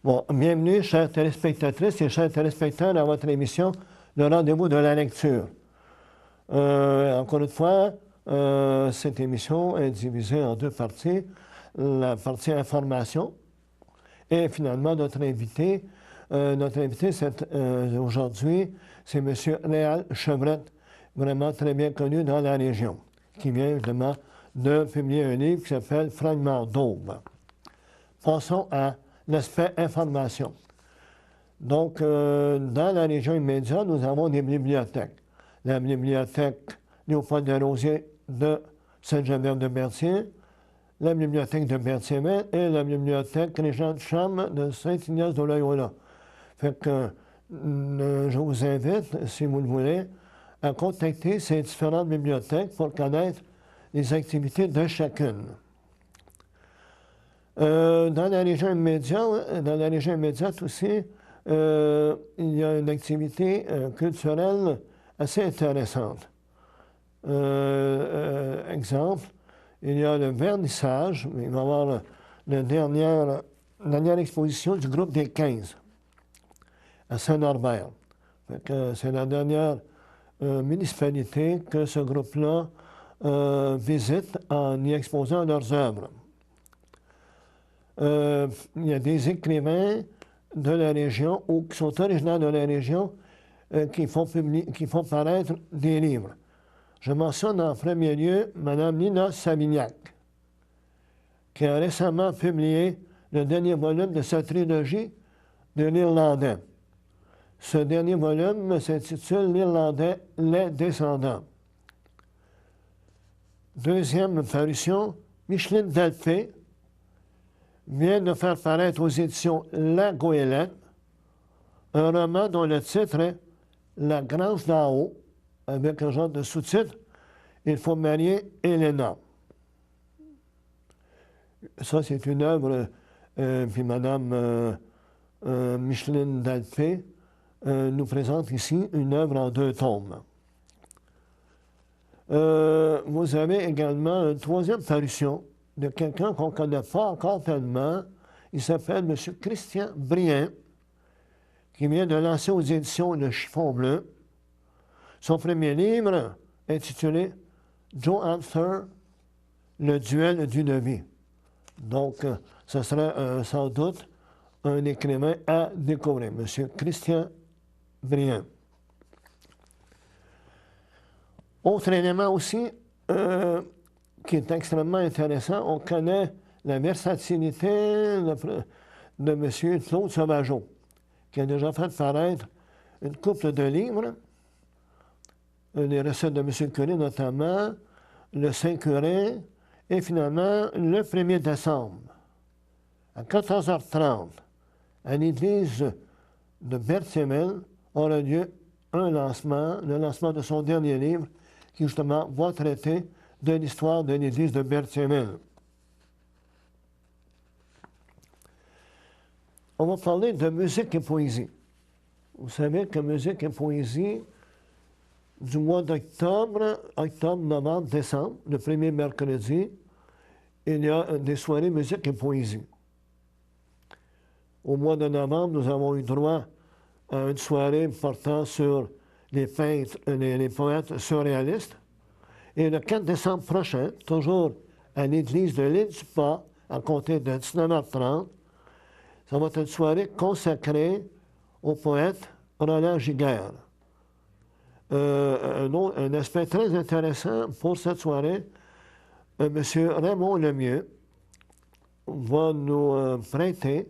Bon, bienvenue, chères téléspectatrices et chers téléspectateurs, à votre émission Le Rendez-vous de la lecture. Encore une fois, cette émission est divisée en deux parties. La partie information et finalement notre invité. Aujourd'hui, c'est M. Réal Chevrette, vraiment très bien connu dans la région, qui vient justement de publier un livre qui s'appelle Fragments d'aube. Passons à l'aspect information. Donc, dans la région immédiate, nous avons des bibliothèques. La bibliothèque Léopold Desrosiers de Sainte-Geneviève-de-Berthier, la bibliothèque de Berthier-Mer et la bibliothèque Régent-Cham de Saint-Ignace-de-Loyola. Fait que je vous invite, si vous le voulez, à contacter ces différentes bibliothèques pour connaître les activités de chacune. Dans la région immédiate aussi, il y a une activité culturelle assez intéressante. Exemple, il y a le vernissage, il va y avoir la dernière exposition du groupe des 15 à Saint-Norbert. C'est la dernière municipalité que ce groupe-là visite en y exposant leurs œuvres. Il y a des écrivains de la région ou qui sont originaires de la région qui font paraître des livres. Je mentionne en premier lieu Mme Nina Savignac, qui a récemment publié le dernier volume de sa trilogie de l'Irlandais. Ce dernier volume s'intitule L'Irlandais, les descendants. Deuxième parution, Micheline Delpé vient de faire paraître aux éditions La Goélette un roman dont le titre est La Grange d'en haut, avec un genre de sous-titre Il faut marier Helena. Ça, c'est une œuvre, puis Mme Micheline Delpé nous présente ici une œuvre en 2 tomes. Vous avez également une troisième parution de quelqu'un qu'on ne connaît pas encore tellement. Il s'appelle M. Christian Brien, qui vient de lancer aux éditions Le Chiffon Bleu son premier livre intitulé Joe Arthur, le duel d'une vie. Donc, ce serait sans doute un écrivain à découvrir, M. Christian Brien. Autre élément aussi qui est extrêmement intéressant, on connaît la versatilité de M. Claude Sauvageau, qui a déjà fait paraître une couple de livres, les recettes de M. Curé notamment, le Saint-Curé, et finalement le 1er décembre, à 14h30, à l'église de Berthier-Mel, aura lieu le lancement de son dernier livre, qui justement va traiter de l'histoire de l'église de Berthier-Mel. On va parler de musique et poésie. Vous savez que musique et poésie, du mois d'octobre, novembre, décembre, le premier mercredi, il y a des soirées musique et poésie. Au mois de novembre, nous avons eu droit à une soirée portant sur les peintres, les poètes surréalistes. Et le 4 décembre prochain, toujours à l'église de l'Île du Pas, à compter de 19h30, ça va être une soirée consacrée au poète Roland Giguère. Un aspect très intéressant pour cette soirée, M. Raymond Lemieux va nous prêter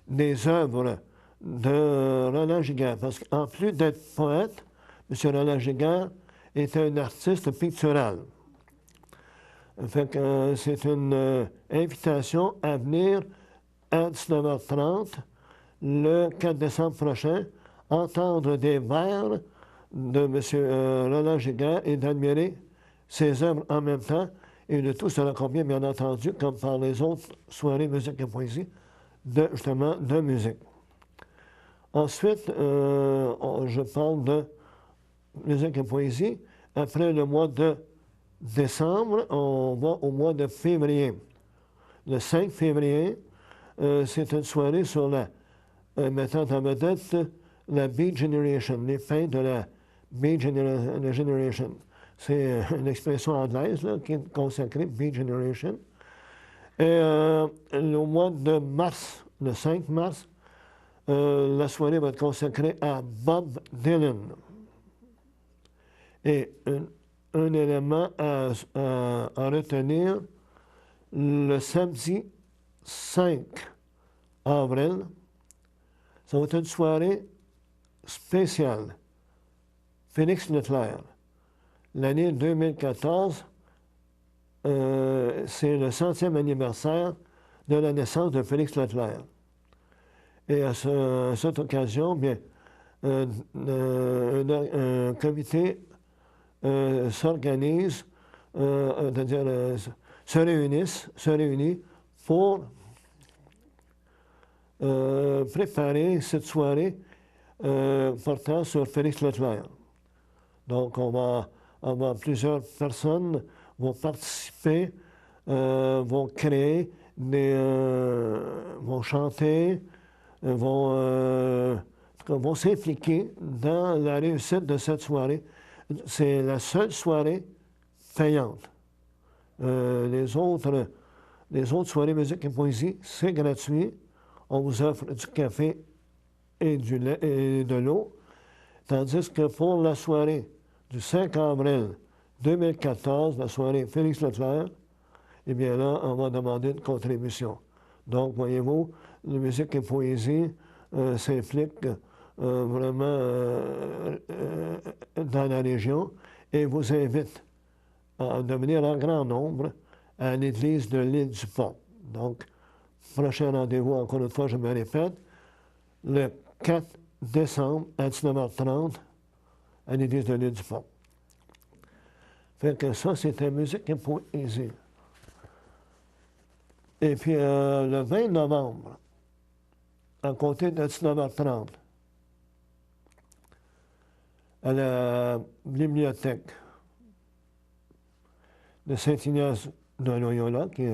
des œuvres de Roland Giguère. Parce qu'en plus d'être poète, M. Roland Giguère est un artiste pictural. Fait que c'est une invitation à venir à 19h30, le 4 décembre prochain, entendre des vers de M. Roland Giguère et d'admirer ses œuvres en même temps. Et le tout sera combien, bien entendu, comme par les autres soirées musique et poésie, justement de musique. Ensuite, je parle de musique et poésie. Après le mois de décembre, on va au mois de février. Le 5 février, c'est une soirée sur la mettant en vedette la Beat Generation, les fins de la Beat Generation. C'est une expression anglaise là, qui est consacrée, Beat Generation. Et au mois de mars, le 5 mars, la soirée va être consacrée à Bob Dylan. Et un élément à retenir, le samedi 5 avril, ça va être une soirée spéciale. Félix Leclerc. L'année 2014, c'est le 100e anniversaire de la naissance de Félix Leclerc. Et à cette occasion, bien, un comité s'organise, c'est-à-dire se réunit pour préparer cette soirée portant sur Félix Leclerc. Donc, plusieurs personnes vont participer, vont créer, vont chanter, vont s'impliquer dans la réussite de cette soirée. C'est la seule soirée payante. Les autres soirées musique et poésie, c'est gratuit. On vous offre du café et du lait et de l'eau. Tandis que pour la soirée du 5 avril 2014, la soirée Félix Leclerc, eh bien là, on va demander une contribution. Donc, voyez-vous, la musique et poésie s'implique vraiment dans la région et vous invite à devenir en grand nombre à l'église de l'île du Pont. Donc, prochain rendez-vous, encore une fois, je me répète, le 4 décembre à 19h30 à l'église de l'île du Pont. Fait que ça, c'était musique et poésie. Et puis, le 20 novembre, à compter de 19h30, à la bibliothèque de Saint-Ignace de Loyola, qui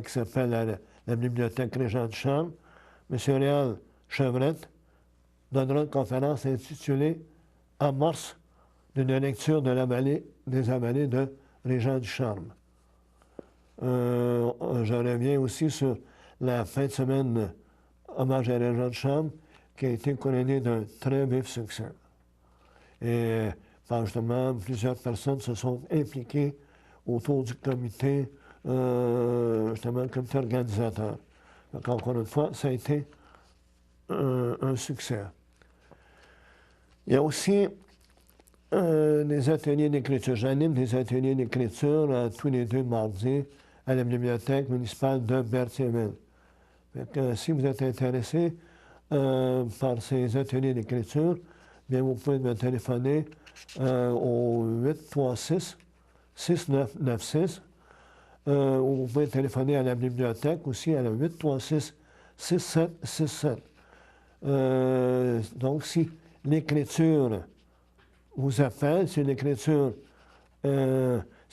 s'appelle la bibliothèque Régent-Ducharme, M. Réal Chevrette donnera une conférence intitulée « Amorce d'une lecture de la vallée des avalées de Régent-Ducharme ». Je reviens aussi sur la fin de semaine hommage à Régent-Ducharme, qui a été couronnée d'un très vif succès. Et justement, plusieurs personnes se sont impliquées autour du comité, justement, le comité organisateur. Donc, encore une fois, ça a été un succès. Il y a aussi des ateliers d'écriture. J'anime des ateliers d'écriture tous les 2 mardis à la bibliothèque municipale de Berthierville. Si vous êtes intéressé par ces ateliers d'écriture, bien, vous pouvez me téléphoner au 836-6996 ou vous pouvez téléphoner à la bibliothèque aussi à la 836-6767. Donc, si l'écriture vous appelle, si l'écriture, si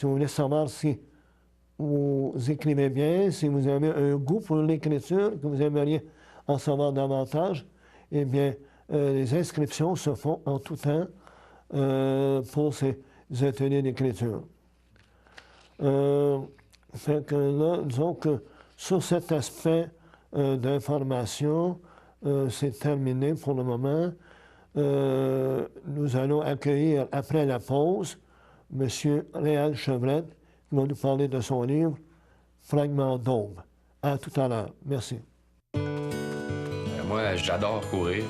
vous voulez savoir si vous écrivez bien, si vous avez un goût pour l'écriture, que vous aimeriez en savoir davantage, eh bien, les inscriptions se font en tout temps pour ces ateliers d'écriture. Fait que là, disons que sur cet aspect d'information, c'est terminé pour le moment. Nous allons accueillir, après la pause, M. Réal Chevrette, qui va nous parler de son livre « Fragments d'aube ». À tout à l'heure. Merci. Moi, j'adore courir.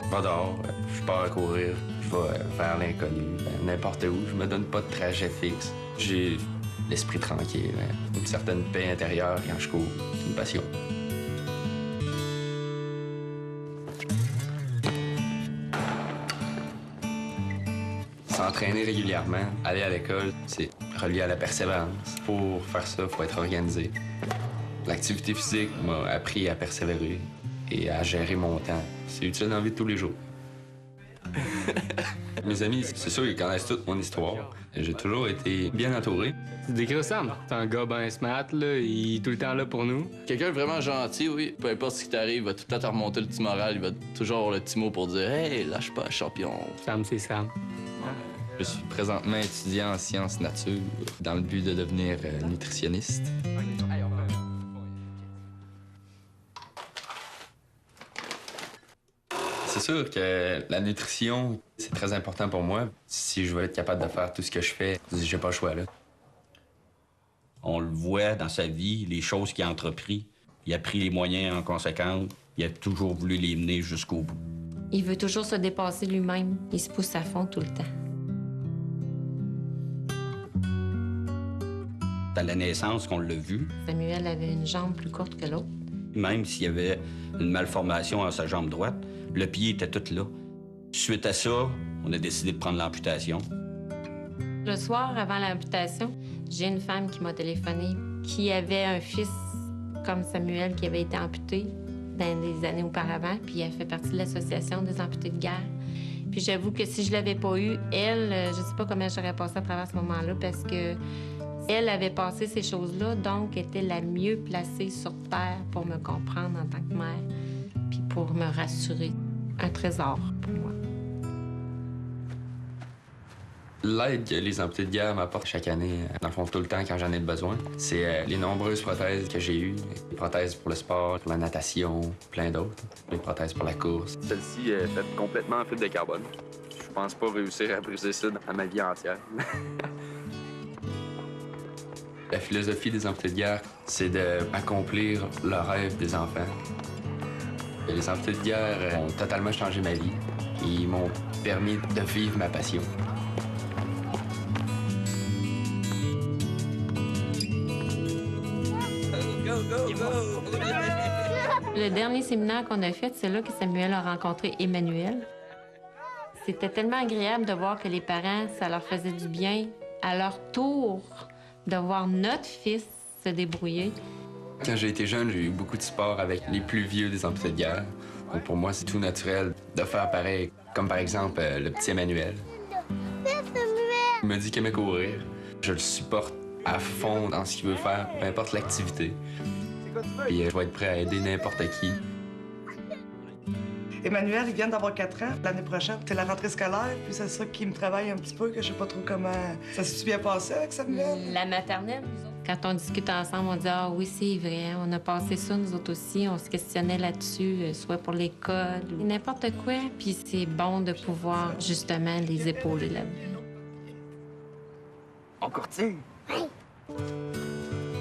Je vais dehors, je pars à courir, je vais vers l'inconnu, n'importe où. Je me donne pas de trajet fixe. J'ai l'esprit tranquille, une certaine paix intérieure quand je cours. C'est une passion. S'entraîner régulièrement, aller à l'école, c'est relié à la persévérance. Pour faire ça, il faut être organisé. L'activité physique m'a appris à persévérer et à gérer mon temps. C'est utile dans la vie de tous les jours. Mes amis, c'est sûr, ils connaissent toute mon histoire. J'ai toujours été bien entouré. Des gros Sam, c'est un gars ben smart, là, il est tout le temps là pour nous. Quelqu'un de vraiment gentil, oui. Peu importe ce qui t'arrive, il va tout le temps te remonter le petit moral. Il va toujours avoir le petit mot pour dire « Hey, lâche pas, champion! » Sam, c'est Sam. Je suis présentement étudiant en sciences nature dans le but de devenir nutritionniste. C'est sûr que la nutrition, c'est très important pour moi. Si je veux être capable de faire tout ce que je fais, j'ai pas le choix, là. On le voit dans sa vie, les choses qu'il a entrepris. Il a pris les moyens en conséquence. Il a toujours voulu les mener jusqu'au bout. Il veut toujours se dépasser lui-même. Il se pousse à fond tout le temps. À la naissance qu'on l'a vu, Samuel avait une jambe plus courte que l'autre. même s'il y avait une malformation à sa jambe droite, le pied était tout là. Suite à ça, on a décidé de prendre l'amputation. Le soir, avant l'amputation, j'ai une femme qui m'a téléphoné qui avait un fils comme Samuel qui avait été amputé dans des années auparavant, puis elle fait partie de l'association des amputés de guerre. Puis j'avoue que si je l'avais pas eu, elle, je sais pas comment j'aurais passé à travers ce moment-là parce que elle avait passé ces choses-là, donc était la mieux placée sur Terre pour me comprendre en tant que mère, puis pour me rassurer. Un trésor pour moi. L'aide que les amputés de guerre m'apportent chaque année, dans le fond, tout le temps quand j'en ai besoin, c'est les nombreuses prothèses que j'ai eues. Les prothèses pour le sport, pour la natation, plein d'autres. Les prothèses pour la course. Celle-ci est faite complètement en fibre de carbone. Je pense pas réussir à briser ça dans ma vie entière. La philosophie des amputés de guerre, c'est d'accomplir le rêve des enfants. Les amputés de guerre ont totalement changé ma vie. Ils m'ont permis de vivre ma passion. Le dernier séminaire qu'on a fait, c'est là que Samuel a rencontré Emmanuel. C'était tellement agréable de voir que les parents, ça leur faisait du bien à leur tour de voir notre fils se débrouiller. Quand j'ai été jeune, j'ai eu beaucoup de sport avec les plus vieux des amputés de guerre. Donc pour moi, c'est tout naturel de faire pareil, comme par exemple le petit Emmanuel. Il me dit qu'il aimait courir. Je le supporte à fond dans ce qu'il veut faire, peu importe l'activité. Puis je vais être prêt à aider n'importe qui. Emmanuel, il vient d'avoir 4 ans. L'année prochaine, c'est la rentrée scolaire, puis c'est ça qui me travaille un petit peu, que je sais pas trop comment... Ça s'est bien passé avec Samuel? La maternelle, nous autres. Quand on discute ensemble, on dit « Ah oui, c'est vrai, on a passé ça, nous autres aussi. » On se questionnait là-dessus, soit pour l'école, n'importe quoi. Puis c'est bon de pouvoir, justement, les épauler là-dedans. Encore tu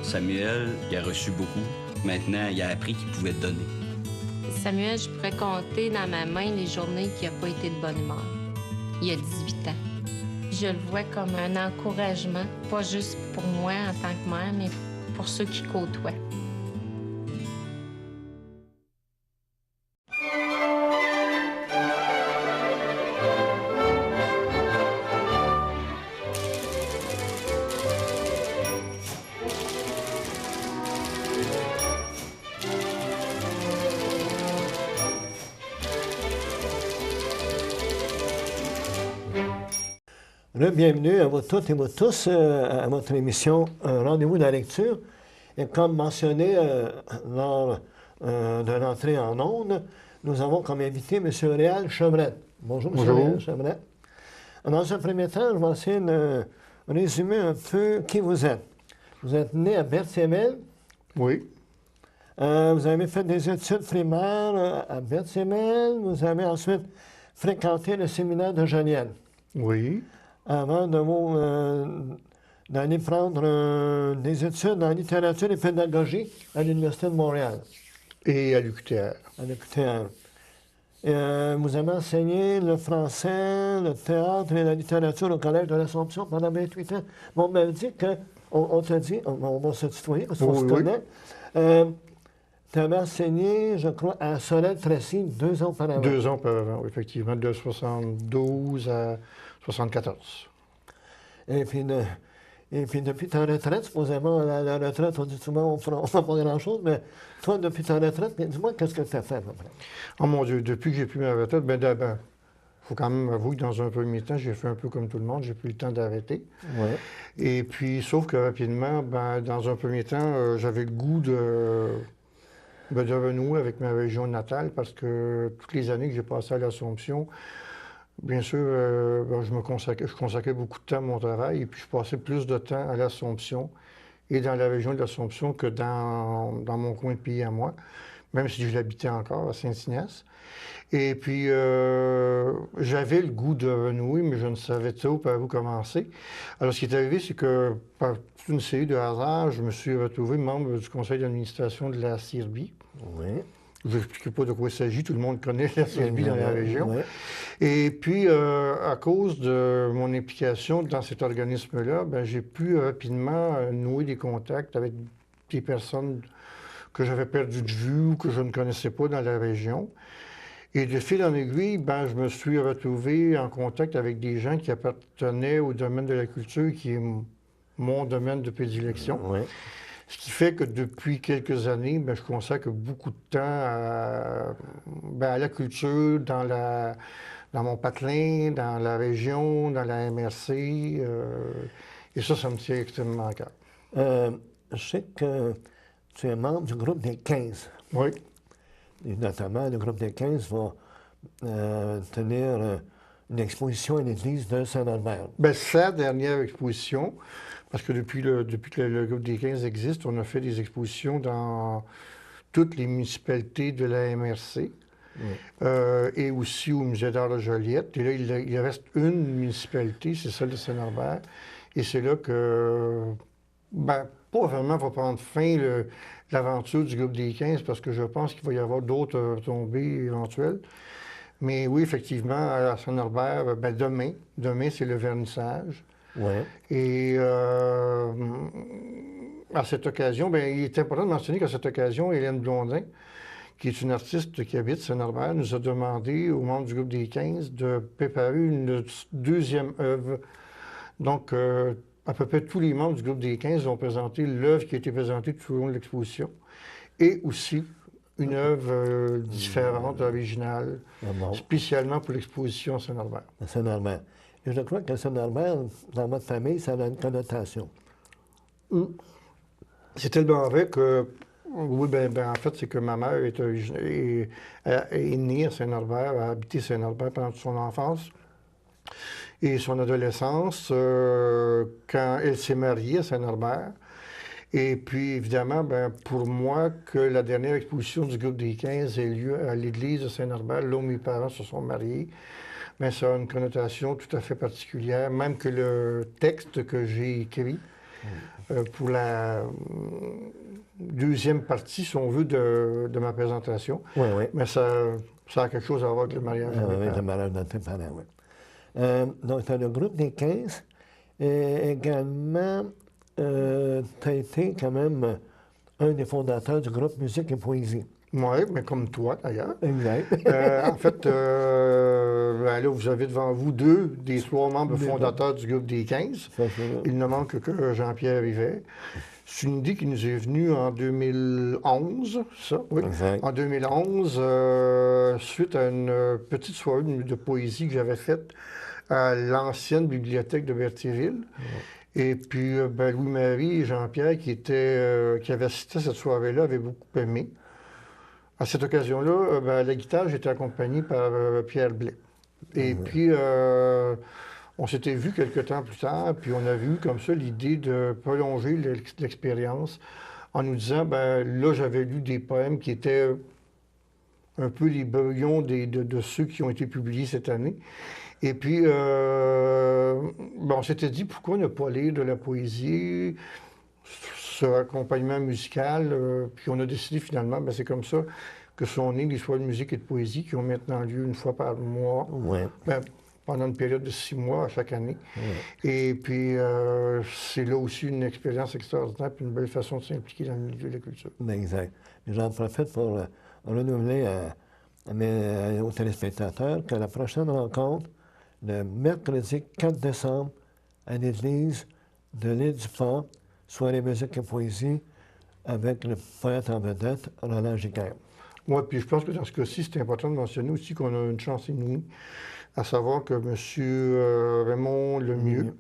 Samuel, il a reçu beaucoup. Maintenant, il a appris qu'il pouvait donner. Samuel, je pourrais compter dans ma main les journées qu'il n'a pas été de bonne humeur. Il a 18 ans. Je le vois comme un encouragement, pas juste pour moi en tant que mère, mais pour ceux qui côtoient. Bienvenue à vous toutes et vous tous à votre émission Rendez-vous de la lecture. Et comme mentionné lors de l'entrée en ondes, nous avons comme invité M. Réal Chevrette. Bonjour, M. Réal Chevrette. Dans un premier temps, je vais essayer de résumer un peu qui vous êtes. Vous êtes né à Berthier-Mel. Oui. Vous avez fait des études primaires à Berthier-Mel. Vous avez ensuite fréquenté le séminaire de Joliette. Oui. Avant d'aller prendre des études en littérature et pédagogie à l'Université de Montréal. Et à l'UQTR. À l'UQTR. Vous avez enseigné le français, le théâtre et la littérature au Collège de l'Assomption pendant 28 ans. Bon, on m'a dit on t'a dit, on va se tutoyer parce qu'on se connaît. Tu avais enseigné, je crois, à Sorel-Tracy 2 ans auparavant. 2 ans auparavant, oui, effectivement, de 72 à 74. Et puis depuis ta retraite, supposément, la retraite, on dit souvent, on ne fera pas grand-chose, mais toi, depuis ta retraite, dis-moi, qu'est-ce que tu as fait à peu près? Oh mon Dieu, depuis que j'ai pris ma retraite, bien d'abord, faut quand même avouer que dans un premier temps, j'ai fait un peu comme tout le monde, j'ai pris le temps d'arrêter. Ouais. Et puis, sauf que rapidement, ben, dans un premier temps, j'avais le goût de renouer avec ma région natale parce que toutes les années que j'ai passées à l'Assomption, bien sûr, ben, je consacrais beaucoup de temps à mon travail et puis je passais plus de temps à l'Assomption et dans la région de l'Assomption que dans mon coin de pays à moi, même si je l'habitais encore à Saint-Ignace. Et puis, j'avais le goût de renouer, mais je ne savais trop par où commencer. Alors, ce qui est arrivé, c'est que par toute une série de hasards, je me suis retrouvé membre du conseil d'administration de la CIRBI. Oui. Je ne vous explique pas de quoi il s'agit, tout le monde connaît la CIRBI dans la région. Oui. Et puis, à cause de mon implication dans cet organisme-là, ben, j'ai pu rapidement nouer des contacts avec des personnes que j'avais perdues de vue ou que je ne connaissais pas dans la région. Et de fil en aiguille, ben, je me suis retrouvé en contact avec des gens qui appartenaient au domaine de la culture, qui est mon domaine de prédilection. Oui. Ce qui fait que depuis quelques années, ben, je consacre beaucoup de temps à la culture, dans mon patelin, dans la région, dans la MRC. Et ça me tient extrêmement à cœur. Je sais que tu es membre du groupe des 15. Oui. Et notamment, le groupe des 15 va tenir une exposition à l'église de Saint-Albert. Bien, sa dernière exposition, parce que depuis que le groupe des 15 existe, on a fait des expositions dans toutes les municipalités de la MRC et aussi au Musée d'art de Joliette. Et là, il reste une municipalité, c'est celle de Saint-Albert. Et c'est là que, ben, pas vraiment va prendre fin l'aventure du groupe des 15, parce que je pense qu'il va y avoir d'autres tombées éventuelles. Mais oui, effectivement, à Saint-Norbert, ben demain c'est le vernissage. Ouais. Et à cette occasion, bien, il est important de mentionner qu'à cette occasion, Hélène Blondin, qui est une artiste qui habite Saint-Norbert, nous a demandé aux membres du groupe des 15 de préparer une deuxième œuvre. Donc, à peu près tous les membres du groupe des 15 ont présenté l'œuvre qui a été présentée tout au long de l'exposition et aussi une œuvre différente, originale, spécialement pour l'exposition à Saint-Norbert. À Saint-Norbert. Et je crois que Saint-Norbert, dans votre famille, ça a une connotation. C'est tellement vrai que, oui, ben en fait, c'est que ma mère est née à Saint-Norbert, a habité Saint-Norbert pendant toute son enfance. Et son adolescence, quand elle s'est mariée à Saint-Norbert. Et puis, évidemment, ben, pour moi, que la dernière exposition du groupe des 15 ait lieu à l'église de Saint-Norbert, là où mes parents se sont mariés, bien, ça a une connotation tout à fait particulière, même que le texte que j'ai écrit pour la deuxième partie, si on veut, de ma présentation, mais ça a quelque chose à voir avec le mariage. Avec le mariage de tes parents, oui. Donc, tu as le groupe des 15 et également, tu as été quand même un des fondateurs du groupe Musique et Poésie. Oui, mais comme toi, d'ailleurs. Exact. En fait, ben là, vous avez devant vous deux des trois membres fondateurs du groupe des 15. Il ne manque que Jean-Pierre Rivet. C'est une idée qui nous est venue en 2011, ça, oui. Exact. En 2011, suite à une petite soirée de poésie que j'avais faite à l'ancienne bibliothèque de Berthierville. Et puis, ben, Louis-Marie et Jean-Pierre, qui avaient assisté à cette soirée-là, avaient beaucoup aimé. À cette occasion-là, ben, à la guitare, j'étais accompagné par Pierre Blais. Et puis, on s'était vus quelques temps plus tard, puis on avait eu comme ça l'idée de prolonger l'expérience en nous disant, ben là, j'avais lu des poèmes qui étaient un peu les brouillons de ceux qui ont été publiés cette année. Et puis, ben, on s'était dit, pourquoi ne pas lire de la poésie, ce accompagnement musical, puis on a décidé finalement, ben, c'est comme ça que sont nés les soirées de musique et de poésie qui ont maintenant lieu une fois par mois, ben, pendant une période de 6 mois à chaque année. Et puis, c'est là aussi une expérience extraordinaire puis une belle façon de s'impliquer dans le milieu de la culture. Exact. J'en profite pour renouveler aux téléspectateurs que la prochaine rencontre, le mercredi 4 décembre, à l'église de l'Île-du-Port, soirée musique et poésie, avec le poète en vedette, Roland Giguère. Oui, puis je pense que dans ce cas-ci, c'est important de mentionner aussi qu'on a une chance inouïe, à savoir que M. Raymond Lemieux,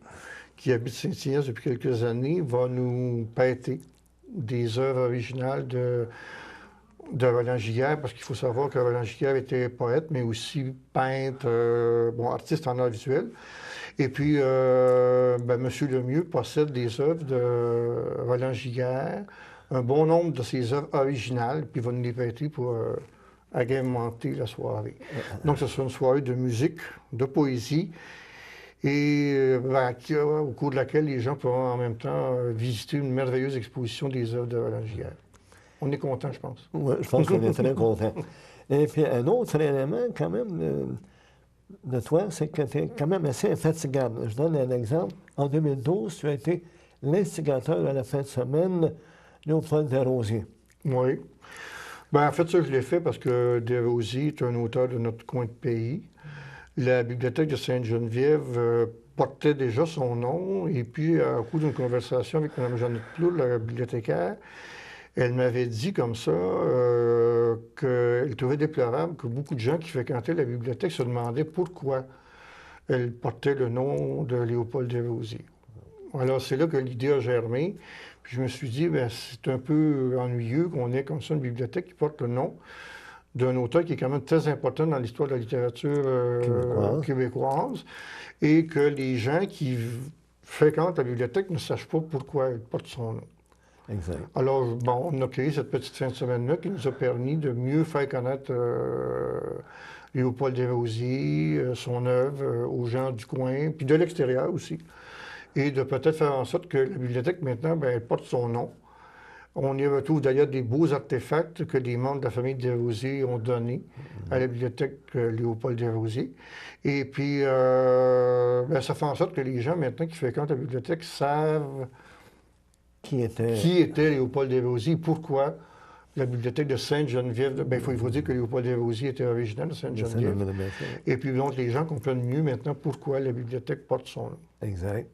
qui habite Saint-Ignace depuis quelques années, va nous prêter des œuvres originales de Roland Giguère, parce qu'il faut savoir que Roland Giguère était poète, mais aussi peintre, artiste en art visuel. Et puis, M. Lemieux possède des œuvres de Roland Giguère, un bon nombre de ses œuvres originales, puis il va nous les prêter pour agrémenter la soirée. Donc, ce sera une soirée de musique, de poésie, et au cours de laquelle les gens pourront en même temps visiter une merveilleuse exposition des œuvres de Roland Giguère. On est content, je pense. Oui, je pense qu'on est très content. Et puis, un autre élément, quand même, de toi, c'est que tu es quand même assez infatigable. Je donne un exemple. En 2012, tu as été l'instigateur de la fin de semaine Léopold Desrosiers. Oui. Bien, en fait, ça, je l'ai fait parce que Desrosiers est un auteur de notre coin de pays. La bibliothèque de Sainte-Geneviève portait déjà son nom. Et puis, au cours d'une conversation avec Mme Jeannette Plourde, la bibliothécaire, elle m'avait dit comme ça qu'elle trouvait déplorable que beaucoup de gens qui fréquentaient la bibliothèque se demandaient pourquoi elle portait le nom de Léopold Desrosiers. Alors, c'est là que l'idée a germé. Puis je me suis dit, bien, c'est un peu ennuyeux qu'on ait comme ça une bibliothèque qui porte le nom d'un auteur qui est quand même très important dans l'histoire de la littérature québécoise et que les gens qui fréquentent la bibliothèque ne sachent pas pourquoi elle porte son nom. Exact. Alors, bon, on a créé cette petite fin de semaine-là qui nous a permis de mieux faire connaître Léopold Desrosiers, son œuvre aux gens du coin, puis de l'extérieur aussi. Et de peut-être faire en sorte que la bibliothèque, maintenant, bien, elle porte son nom. On y retrouve d'ailleurs des beaux artefacts que des membres de la famille Desrosiers ont donnés à la bibliothèque Léopold Desrosiers. Et puis, bien, ça fait en sorte que les gens, maintenant, qui fréquentent la bibliothèque, savent qui était Léopold Desrosiers, pourquoi la bibliothèque de Sainte-Geneviève. Bien, il faut dire que Léopold Desrosiers était originaire de Sainte-Geneviève. Et puis, donc, les gens comprennent mieux maintenant pourquoi la bibliothèque porte son nom. Exact.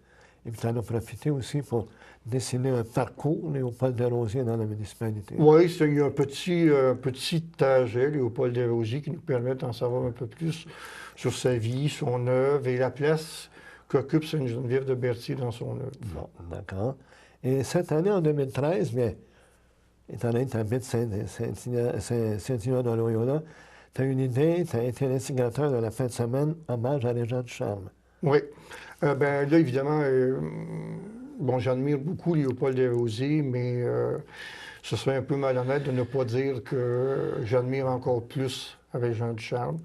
Et puis, tu en as profité aussi pour dessiner un parcours Léopold Desrosiers dans la municipalité. Oui, il y a un petit trajet, Léopold Desrosiers, qui nous permet d'en savoir un peu plus sur sa vie, son œuvre et la place qu'occupe Sainte-Geneviève de Berthier dans son œuvre. Bon, d'accord. Et cette année, en 2013, bien, étant donné que tu habites Saint-Ignace de Loyola, tu as une idée, tu as été l'instigateur de la fin de semaine hommage à Régent Ducharme. Oui. Bien, là, évidemment, j'admire beaucoup Léopold Desrosiers, mais ce serait un peu malhonnête de ne pas dire que j'admire encore plus Régent Ducharme.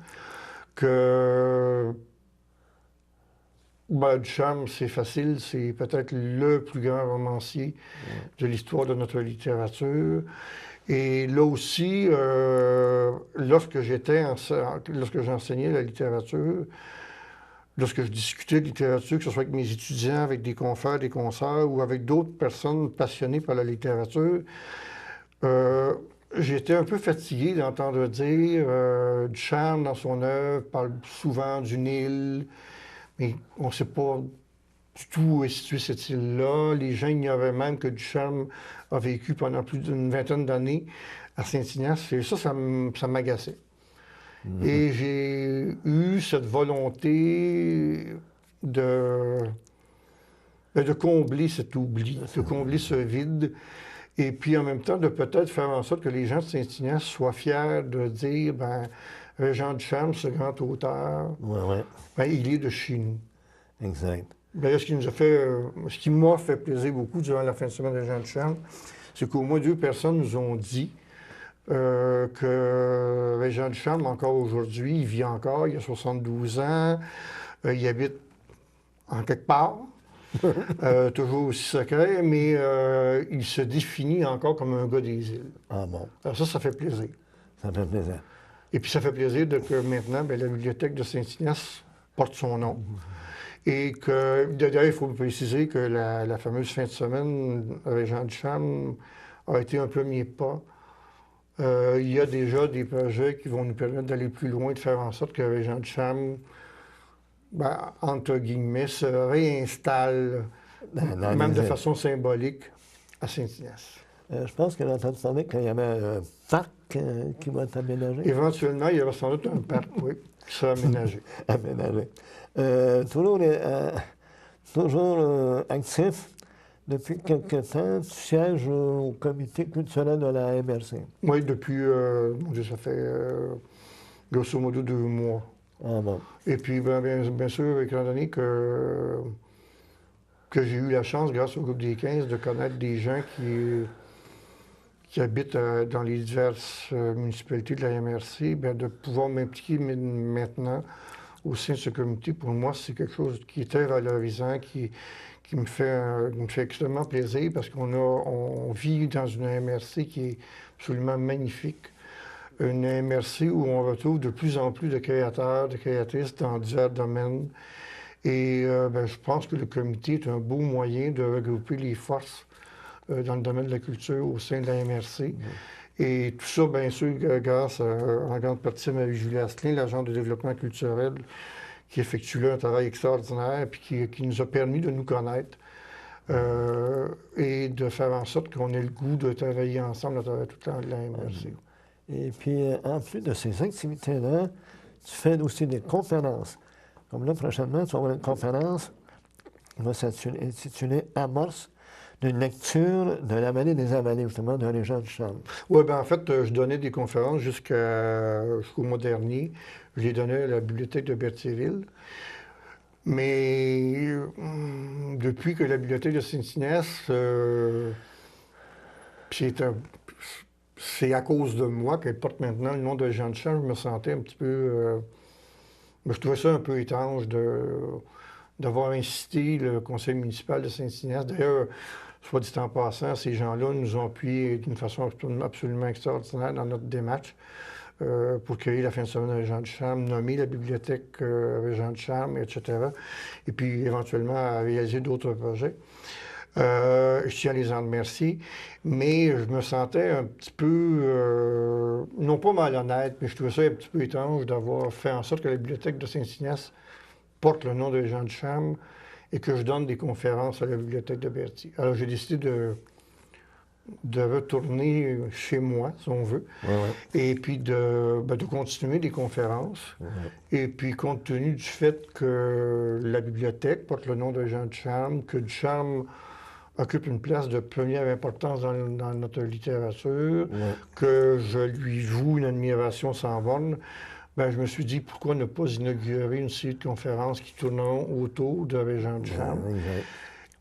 Ducharme, c'est facile, c'est peut-être le plus grand romancier de l'histoire de notre littérature. Et là aussi, lorsque j'enseignais la littérature, lorsque je discutais de littérature, que ce soit avec mes étudiants, avec des confrères, des consoeurs ou avec d'autres personnes passionnées par la littérature, j'étais un peu fatigué d'entendre dire Ducharme, dans son œuvre, parle souvent d'une île, mais on ne sait pas du tout où est située cette île-là. Les gens ignoraient même que Ducharme a vécu pendant plus d'une vingtaine d'années à Saint-Ignace. Et ça m'agaçait. Et j'ai eu cette volonté de combler cet oubli, de combler ce vide, et puis en même temps de peut-être faire en sorte que les gens de Saint-Ignace soient fiers de dire, bien, Régent Ducharme, ce grand auteur, ben, il est de chez nous. Exact. Bien, ce qui m'a fait plaisir beaucoup durant la fin de semaine de Régent Ducharme, c'est qu'au moins 2 personnes nous ont dit que Régent Ducharme, encore aujourd'hui, il vit encore, il a 72 ans, il habite en quelque part, toujours aussi secret, mais il se définit encore comme un gars des îles. Ah bon? Alors ça fait plaisir. Ça fait plaisir. Et puis ça fait plaisir que maintenant, bien, la bibliothèque de Saint-Ignace porte son nom. Et que, d'ailleurs, il faut préciser que la fameuse fin de semaine, Régent Ducharme a été un premier pas. Il y a déjà des projets qui vont nous permettre d'aller plus loin, de faire en sorte que Régent Ducharme, ben, entre guillemets, se réinstalle, même de façon symbolique, à Saint-Ignace. Je pense qu'elle a entendu parler qu'il y avait un parc qui va être aménagé. Éventuellement, il y aura sans doute un parc, oui, qui sera aménagé. Aménagé. Toujours actif. Depuis quelque temps, tu sièges au comité culturel de la MRC. Oui, depuis, mon Dieu, ça fait grosso modo 2 mois. Ah bon. Et puis, bien sûr, étant donné que j'ai eu la chance, grâce au groupe des 15, de connaître des gens qui habitent dans les diverses municipalités de la MRC, bien, de pouvoir m'impliquer maintenant au sein de ce comité, pour moi, c'est quelque chose qui est très valorisant, qui me fait extrêmement plaisir parce on vit dans une MRC qui est absolument magnifique. Une MRC où on retrouve de plus en plus de créateurs, de créatrices dans divers domaines. Et je pense que le comité est un beau moyen de regrouper les forces dans le domaine de la culture au sein de la MRC. Et tout ça, bien sûr, grâce en grande partie à Marie-Julie Asselin, l'agent de développement culturel, qui effectue là un travail extraordinaire et qui nous a permis de nous connaître et de faire en sorte qu'on ait le goût de travailler ensemble à travers tout le temps de la MRC. Et puis, en plus de ces activités-là, tu fais aussi des conférences. Comme là, prochainement, tu vas avoir une conférence qui va s'intituler « Amorce d'une lecture de la vallée des Avalées », justement, de Régent Ducharme. Oui, bien en fait, je donnais des conférences jusqu'au mois dernier. Je les donnais à la bibliothèque de Berthierville. Mais depuis que la bibliothèque de Saint-Inès, c'est à cause de moi qu'elle porte maintenant le nom de Régent Ducharme, je me sentais un petit peu... je trouvais ça un peu étrange d'avoir incité le conseil municipal de Saint-Inès. D'ailleurs, soit dit en passant, ces gens-là nous ont appuyés d'une façon absolument extraordinaire dans notre démarche pour créer la fin de semaine de Régent Ducharme, nommer la bibliothèque Régent Ducharme, etc. Et puis éventuellement à réaliser d'autres projets. Je tiens à les en remercier, mais je me sentais un petit peu, non pas malhonnête, mais je trouvais ça un petit peu étrange d'avoir fait en sorte que la bibliothèque de Saint-Inès porte le nom de Régent Ducharme et que je donne des conférences à la bibliothèque de Berthier. Alors j'ai décidé de retourner chez moi, si on veut, et puis de continuer des conférences. Et puis, compte tenu du fait que la bibliothèque porte le nom de Régent Ducharme, que Ducharme occupe une place de première importance dans notre littérature, que je lui voue une admiration sans borne, je me suis dit, pourquoi ne pas inaugurer une série de conférences qui tourneront autour de Régent Ducharme.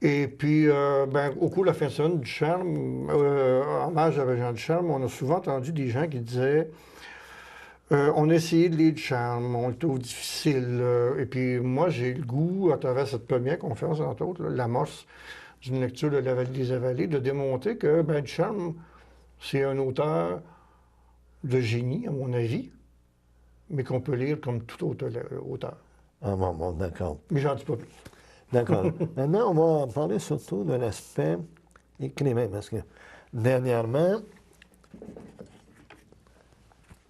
Et puis, au cours de la fin de semaine du Ducharme, en hommage à Régent Ducharme, on a souvent entendu des gens qui disaient on a essayé de lire Ducharme, on le trouve difficile. Et puis, moi, j'ai le goût, à travers cette première conférence, entre autres, l'amorce d'une lecture de La Vallée des Avalées, de démontrer que Ducharme, c'est un auteur de génie, à mon avis, mais qu'on peut lire comme tout autre auteur. Ah bon, d'accord. Mais j'en dis pas plus. D'accord. Maintenant, on va parler surtout de l'aspect écrivain, parce que dernièrement,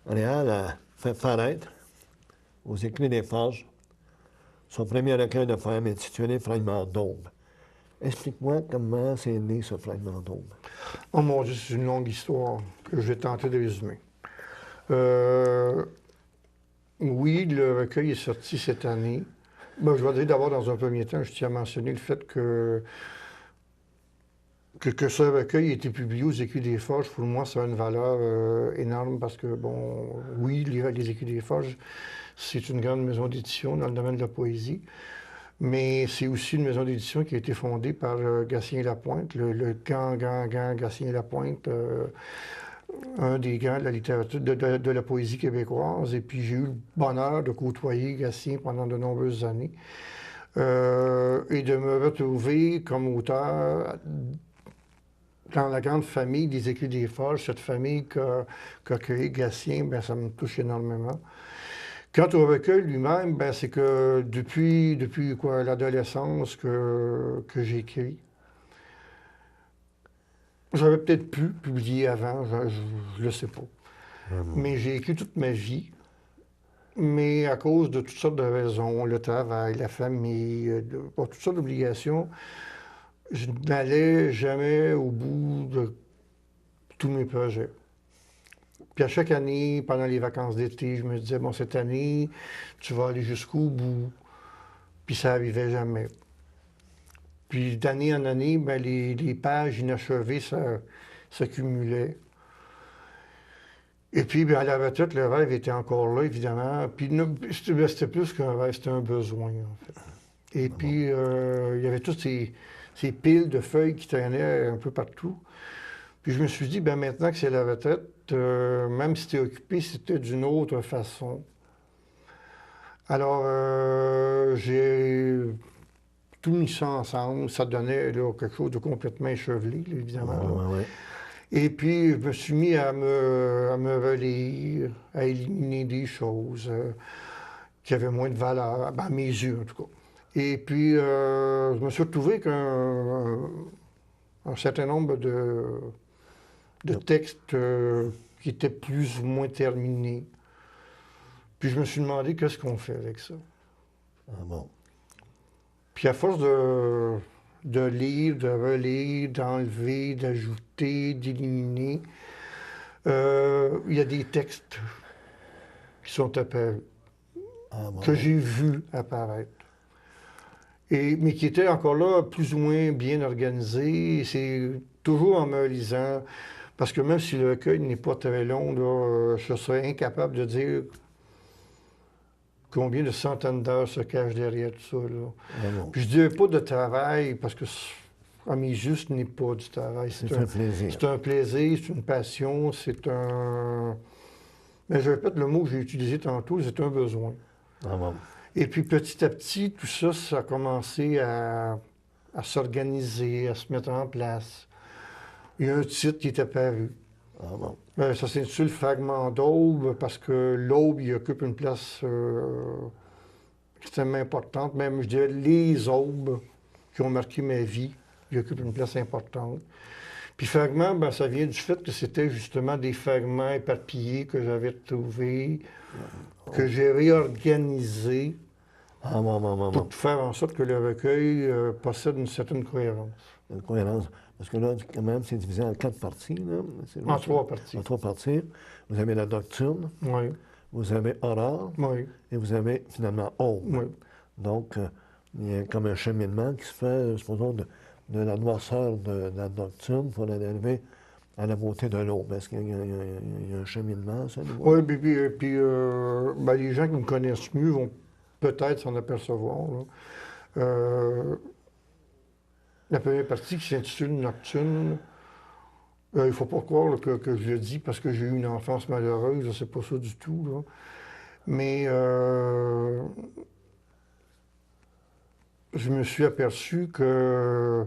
Réal a fait paraître aux Écrits des Forges son premier recueil de poèmes intitulé Fragment d'aube. Explique-moi comment c'est né ce Fragment d'aube. Oh mon Dieu, c'est une longue histoire que je vais tenter de résumer. Oui, le recueil est sorti cette année. Je vais dire d'abord, dans un premier temps, je tiens à mentionner le fait que ce recueil ait été publié aux Écus des Forges, pour moi, ça a une valeur énorme parce que, oui, les Écus des Forges, c'est une grande maison d'édition dans le domaine de la poésie, mais c'est aussi une maison d'édition qui a été fondée par Gatien Lapointe, le grand Gatien Lapointe, un des grands de la littérature, de la poésie québécoise. Et puis j'ai eu le bonheur de côtoyer Gatien pendant de nombreuses années et de me retrouver comme auteur dans la grande famille des Écrits des Forges, cette famille qu'a créé Gatien, ça me touche énormément. Quant au recueil lui-même, c'est que depuis l'adolescence que j'écris, j'aurais peut-être pu publier avant, je ne le sais pas. Mais j'ai écrit toute ma vie. Mais à cause de toutes sortes de raisons, le travail, la famille, toutes sortes d'obligations, je n'allais jamais au bout tous mes projets. Puis à chaque année, pendant les vacances d'été, je me disais, bon, cette année, tu vas aller jusqu'au bout. Puis ça n'arrivait jamais. Puis d'année en année, ben, les pages inachevées s'accumulaient. Et puis, bien, à la retraite, le rêve était encore là, évidemment. Puis c'était plus qu'un rêve, c'était un besoin, en fait. Et puis, il y avait toutes ces piles de feuilles qui traînaient un peu partout. Puis je me suis dit, bien, maintenant que c'est la retraite, même si tu es occupé, c'était d'une autre façon. Alors, j'ai tout mis ça ensemble. Ça donnait là, quelque chose de complètement échevelé, là, évidemment. Ouais. Et puis, je me suis mis à me relire, à éliminer des choses qui avaient moins de valeur, à mes yeux, en tout cas. Et puis, je me suis retrouvé qu'un certain nombre de textes qui étaient plus ou moins terminés. Puis, je me suis demandé qu'est-ce qu'on fait avec ça. Ah bon. Puis, à force de lire, de relire, d'enlever, d'ajouter, d'éliminer, il y a des textes qui sont apparus, que j'ai vus apparaître. Mais qui étaient encore là, plus ou moins bien organisés. C'est toujours en me lisant, parce que même si le recueil n'est pas très long, là, je serais incapable de dire combien de centaines d'heures se cachent derrière tout ça. Là. Puis je ne dirais pas de travail, parce que à mes yeux, ce n'est pas du travail. C'est un plaisir. C'est un plaisir, c'est une passion, c'est un... Mais je répète le mot que j'ai utilisé tantôt, c'est un besoin. Ah bon. Et puis petit à petit, tout ça, ça a commencé à s'organiser, à se mettre en place. Il y a un titre qui est apparu. Ah bon. Ça s'intitule Fragment d'aube parce que l'aube, il occupe une place extrêmement importante. Même, je dirais, les aubes qui ont marqué ma vie, ils occupent une place importante. Puis fragment, ben, ça vient du fait que c'était justement des fragments éparpillés que j'avais retrouvés, que j'ai réorganisés pour faire en sorte que le recueil possède une certaine cohérence. Une cohérence. Parce que là, quand même, c'est divisé en 4 parties. Là. En 3 parties. En 3 parties. Vous avez la nocturne, oui. Vous avez aurore, oui. Et vous avez finalement aube. Oui. Donc, il y a comme un cheminement qui se fait, supposons, de la noirceur de la nocturne pour arriver à la beauté de l'aube. Est-ce qu'il y a un cheminement, ça? Oui, puis ben, les gens qui me connaissent mieux vont peut-être s'en apercevoir. Là. La première partie qui s'intitule Nocturne, il ne faut pas croire là, que je le dis parce que j'ai eu une enfance malheureuse, c'est pas ça du tout. Là. Mais je me suis aperçu que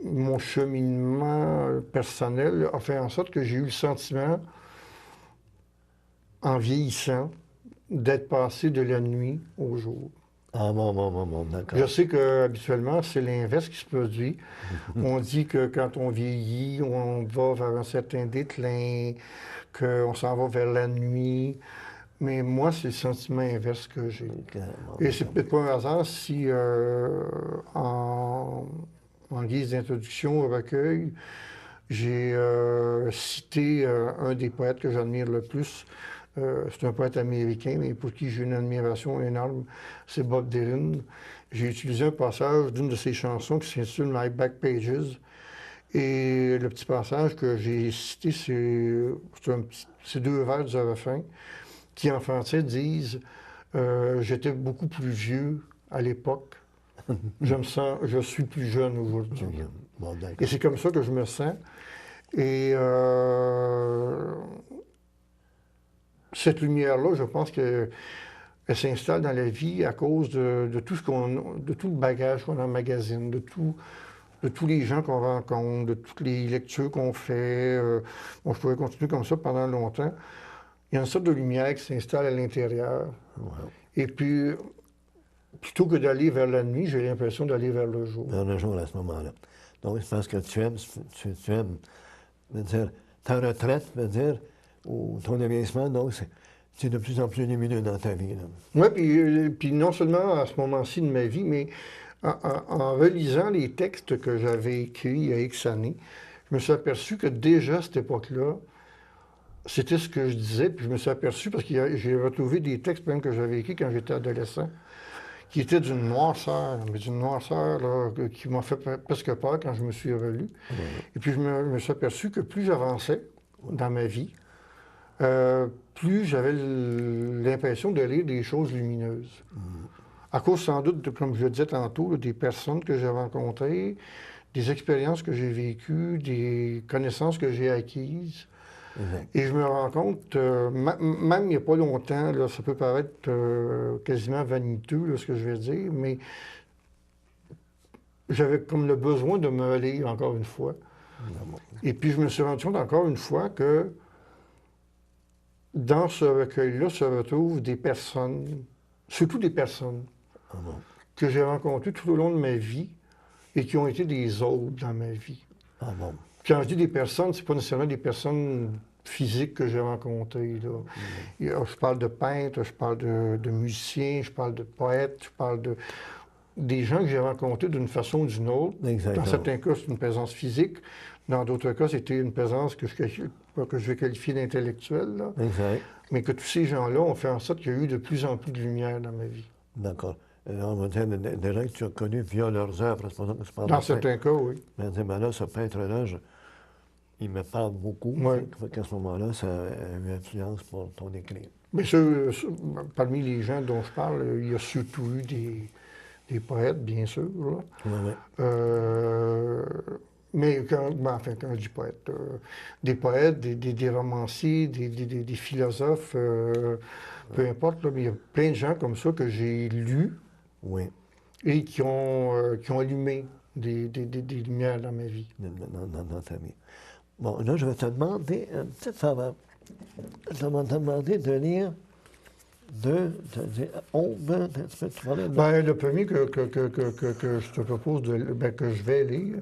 mon cheminement personnel a fait en sorte que j'ai eu le sentiment, en vieillissant, d'être passé de la nuit au jour. Ah bon, d'accord. Je sais qu'habituellement, c'est l'inverse qui se produit. On dit que quand on vieillit, on va vers un certain déclin, qu'on s'en va vers la nuit. Mais moi, c'est le sentiment inverse que j'ai. Et c'est peut-être pas un hasard si, en guise d'introduction au recueil, j'ai cité un des poètes que j'admire le plus. C'est un poète américain, mais pour qui j'ai une admiration énorme, c'est Bob Dylan. J'ai utilisé un passage d'une de ses chansons qui s'intitule My Back Pages. Et le petit passage que j'ai cité, c'est 2 vers du refrain qui, en français, disent j'étais beaucoup plus vieux à l'époque. Je suis plus jeune aujourd'hui. Bon, et c'est comme ça que je me sens. Et cette lumière-là, je pense qu'elle s'installe dans la vie à cause de tout le bagage qu'on emmagasine, de tous les gens qu'on rencontre, de toutes les lectures qu'on fait. Bon, je pourrais continuer comme ça pendant longtemps. Il y a une sorte de lumière qui s'installe à l'intérieur. Wow. Et puis, plutôt que d'aller vers la nuit, j'ai l'impression d'aller vers le jour. Vers le jour à ce moment-là. Donc, c'est parce que tu aimes, veut dire, ta retraite, veut dire, ou ton vieillissement, donc c'est de plus en plus lumineux dans ta vie. Oui, puis non seulement à ce moment-ci de ma vie, mais en relisant les textes que j'avais écrits il y a X années, je je me suis aperçu que déjà à cette époque-là, c'était ce que je disais, puis je me suis aperçu, parce que j'ai retrouvé des textes même que j'avais écrits quand j'étais adolescent, qui étaient d'une noirceur, mais d'une noirceur là, qui m'a fait presque peur quand je me suis relu. Et puis je me suis aperçu que plus j'avançais dans ma vie, plus j'avais l'impression de lire des choses lumineuses. À cause sans doute, comme je le disais tantôt, là, des personnes que j'ai rencontrées, des expériences que j'ai vécues, des connaissances que j'ai acquises. Et je me rends compte, même il n'y a pas longtemps, là, ça peut paraître quasiment vaniteux, là, ce que je vais dire, mais j'avais comme le besoin de me lire encore une fois. Et puis je me suis rendu compte encore une fois que dans ce recueil-là se retrouvent des personnes, surtout des personnes que j'ai rencontrées tout au long de ma vie et qui ont été des autres dans ma vie. Quand je dis des personnes, c'est pas nécessairement des personnes physiques que j'ai rencontrées. Là. Je parle de peintres, je parle de musiciens, je parle de poètes, je parle des gens que j'ai rencontrés d'une façon ou d'une autre. Exactement. Dans certains cas, c'est une présence physique. Dans d'autres cas, c'était une présence que je vais qualifier d'intellectuelle. Là. Mais que tous ces gens-là ont fait en sorte qu'il y a eu de plus en plus de lumière dans ma vie. D'accord. On va dire des gens que tu as connus via leurs œuvres, c'est pour ça que je parle dans certains cas, oui. Mais ben là, ce peintre-là, il me parle beaucoup. À ce moment-là, ça a une influence pour ton écrit. Bien parmi les gens dont je parle, il y a surtout eu des poètes, bien sûr. Mais quand je dis poète, des poètes, des romanciers, des philosophes, peu importe, là, mais il y a plein de gens comme ça que j'ai lus et qui ont allumé des lumières dans ma vie. Dans ta vie. Bon, là, je vais te demander une petite faveur. Je vais te demander de lire Aube. Le premier que je te propose, que je vais lire,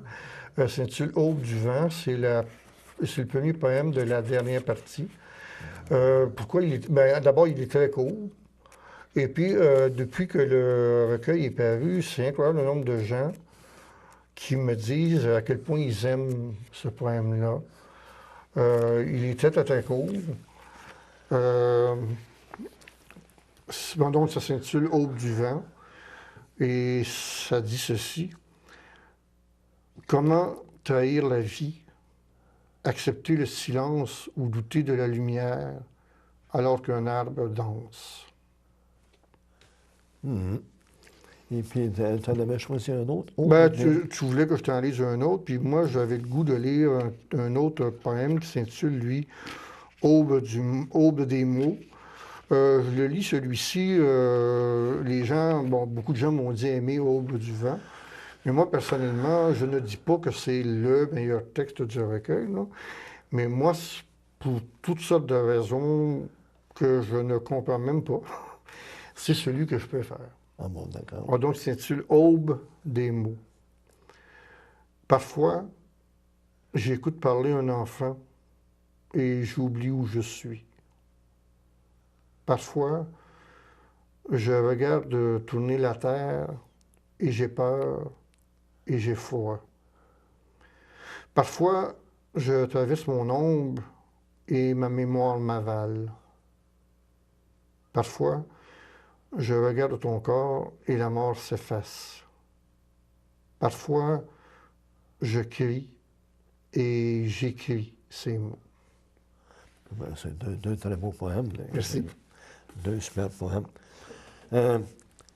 s'intitule Aube du vent. C'est le premier poème de la dernière partie. Pourquoi il est... D'abord, il est très court. Et puis, depuis que le recueil est paru, c'est incroyable le nombre de gens qui me disent à quel point ils aiment ce poème-là. Il est très, très court. Donc, ça s'intitule Aube du vent. Et ça dit ceci. Comment trahir la vie, accepter le silence ou douter de la lumière alors qu'un arbre danse? Et puis, tu en avais choisi un autre? Tu voulais que je t'en lise un autre, puis moi, j'avais le goût de lire un autre poème qui s'intitule, lui, Aube des mots. Je le lis, celui-ci. Les gens, beaucoup de gens m'ont dit aimer Aube du vent. Mais moi, personnellement, je ne dis pas que c'est le meilleur texte du recueil, là. Mais moi, pour toutes sortes de raisons que je ne comprends même pas, c'est celui que je préfère. Ah bon, d'accord. Donc, il s'intitule Aube des mots. Parfois, j'écoute parler un enfant et j'oublie où je suis. Parfois, je regarde tourner la terre et j'ai peur et j'ai froid. Parfois, je traverse mon ombre et ma mémoire m'avale. Parfois, je regarde ton corps et la mort s'efface. Parfois, je crie et j'écris ces mots. C'est deux très beaux poèmes. Merci. Deux super poèmes.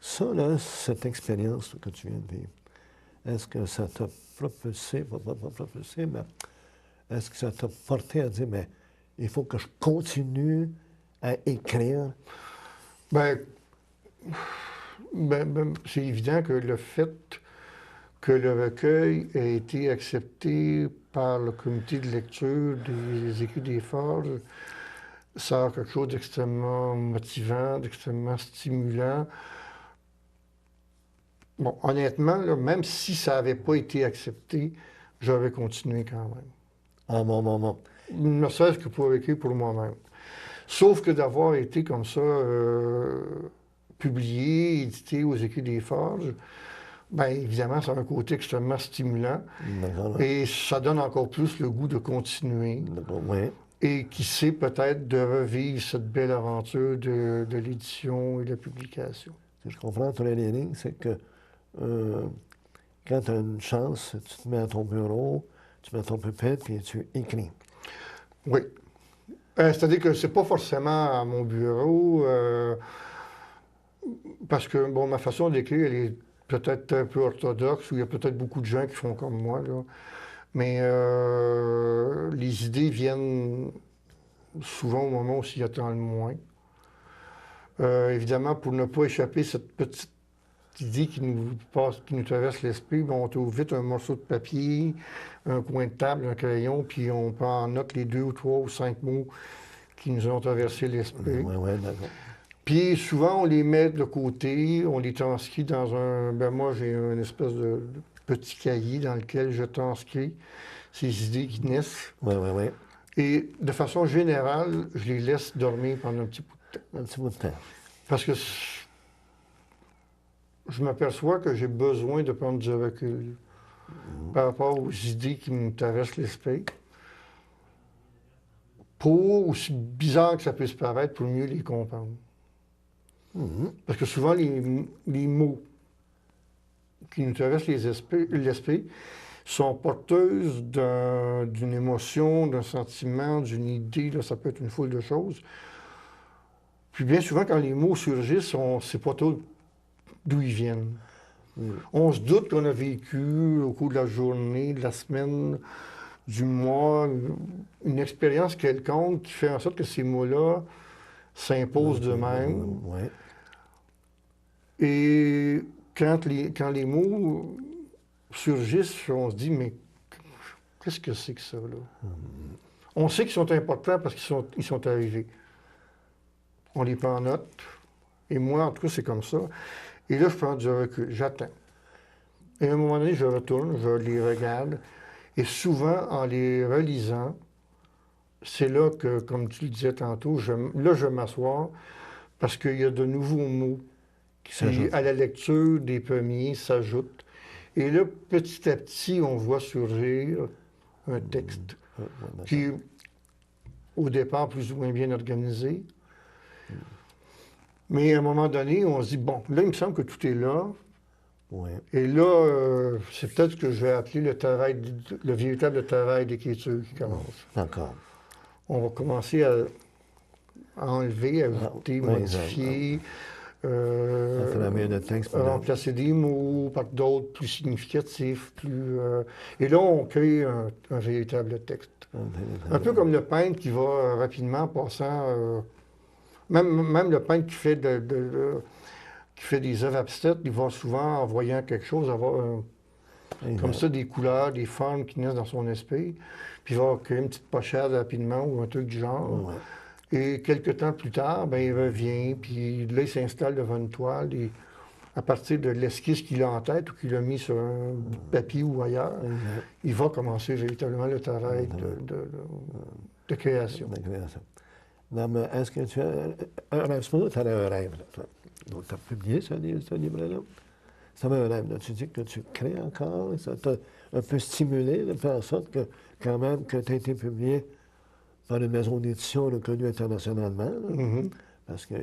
Ça, là, cette expérience que tu viens de vivre, est-ce que ça t'a propulsé, pas propulsé, mais est-ce que ça t'a porté à dire, mais il faut que je continue à écrire? C'est évident que le fait que le recueil ait été accepté par le comité de lecture des Écus des Forges, ça a quelque chose d'extrêmement motivant, d'extrêmement stimulant. Bon, honnêtement, là, même si ça n'avait pas été accepté, j'aurais continué quand même. Ah, bon. Ne serait-ce que pour écrire pour moi-même. Sauf que d'avoir été comme ça publié, édité aux Écus des Forges, bien évidemment, ça a un côté extrêmement stimulant. D'accord. Et ça donne encore plus le goût de continuer. D'accord, oui. Et qui sait peut-être de revivre cette belle aventure de l'édition et de la publication. Si je comprends entre les lignes, c'est que quand tu as une chance, tu te mets à ton bureau, tu mets ton pupitre et tu écris. Oui. C'est-à-dire que c'est pas forcément à mon bureau, parce que, bon, ma façon d'écrire, elle est peut-être un peu orthodoxe, ou il y a peut-être beaucoup de gens qui font comme moi, là. Mais les idées viennent souvent au moment où s'y attend le moins. Évidemment, pour ne pas échapper cette petite idée qui nous traverse l'esprit, bon, on trouve vite un morceau de papier, un coin de table, un crayon, puis on prend en note les 2 ou 3 ou 5 mots qui nous ont traversé l'esprit. Oui, d'accord. Puis souvent, on les met de côté, on les transcrit dans un... Ben moi, j'ai une espèce de petit cahier dans lequel je transcris ces idées qui naissent. Oui. Et de façon générale, je les laisse dormir pendant un petit bout de temps. Un petit bout de temps. Parce que je m'aperçois que j'ai besoin de prendre du recul par rapport aux idées qui me traversent l'esprit. Pour, aussi bizarre que ça puisse paraître, pour mieux les comprendre. Parce que souvent, les mots qui nous traversent l'esprit sont porteuses d'une émotion, d'un sentiment, d'une idée, là, ça peut être une foule de choses. Puis bien souvent, quand les mots surgissent, on ne sait pas trop d'où ils viennent. On se doute qu'on a vécu au cours de la journée, de la semaine, du mois, une expérience quelconque qui fait en sorte que ces mots-là s'imposent d'eux-mêmes. Oui. Et quand les mots surgissent, on se dit, mais qu'est-ce que c'est que ça, là? On sait qu'ils sont importants parce qu'ils sont arrivés. On les prend en note. Et moi, en tout cas, c'est comme ça. Et là, je prends du recul, j'attends. Et à un moment donné, je retourne, je les regarde. Et souvent, en les relisant, c'est là que, comme tu le disais tantôt, je m'assois parce qu'il y a de nouveaux mots qui, à la lecture des premiers, s'ajoutent. Et là, petit à petit, on voit surgir un texte qui, au départ, plus ou moins bien organisé. Mais à un moment donné, on se dit, bon, là, il me semble que tout est là. Oui. Et là, c'est peut-être ce que je vais appeler le véritable travail d'écriture qui commence. D'accord. On va commencer à enlever, à ajouter, modifier, remplacer des mots par d'autres plus significatifs. Et là, on crée un véritable texte. Un peu comme le peintre qui va rapidement passant... Même le peintre qui fait des œuvres abstraites, il va souvent, en voyant quelque chose, avoir comme ça des couleurs, des formes qui naissent dans son esprit. Puis il va créer une petite pochette rapidement ou un truc du genre. Ouais. Et quelques temps plus tard, ben, il revient, puis là, il s'installe devant une toile. Et à partir de l'esquisse qu'il a en tête ou qu'il a mis sur un bout de papier ou ailleurs, il va commencer véritablement le travail de création. De création. Non, mais est-ce que tu as un rêve? Tu as un rêve, là, toi. Donc, tu as publié ce livre-là. Ça va un rêve, là. Tu dis que tu crées encore. Ça t'a un peu stimulé de faire en sorte que, quand même, que tu as été publié par une maison d'édition reconnue internationalement. Parce que